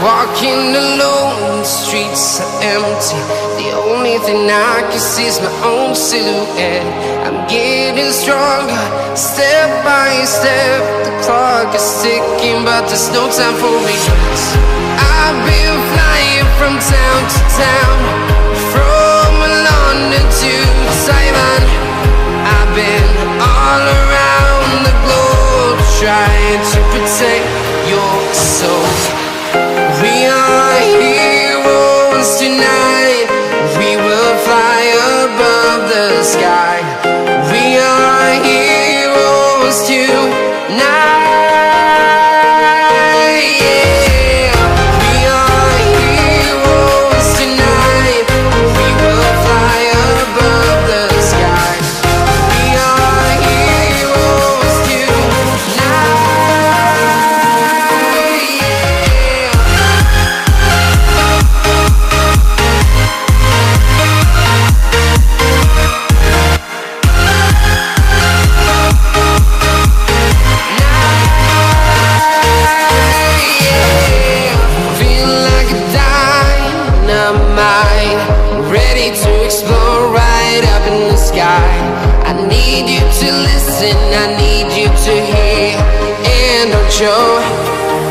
Walking alone, the streets are empty. The only thing I can see is my own silhouette. I'm getting stronger, step by step. The clock is ticking, but there's no time for me. I've been flying from town to town, from London to Taiwan. I've been all around the globe, trying to protect your soul. We are heroes tonight. We will fly above the sky. We are heroes tonight. Yeah. We are heroes tonight. We will fly above the sky. We are heroes tonight. Ready to explore right up in the sky. I need you to listen, I need you to hear, and don't show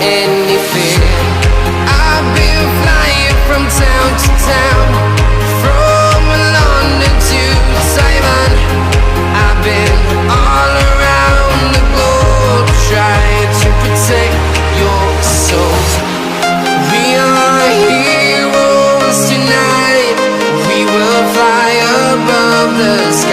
any fear. I've been flying from town to town, from London to Taiwan. I've been all around the globe, trying to protect your soul. We are heroes tonight. We will fly above the sky.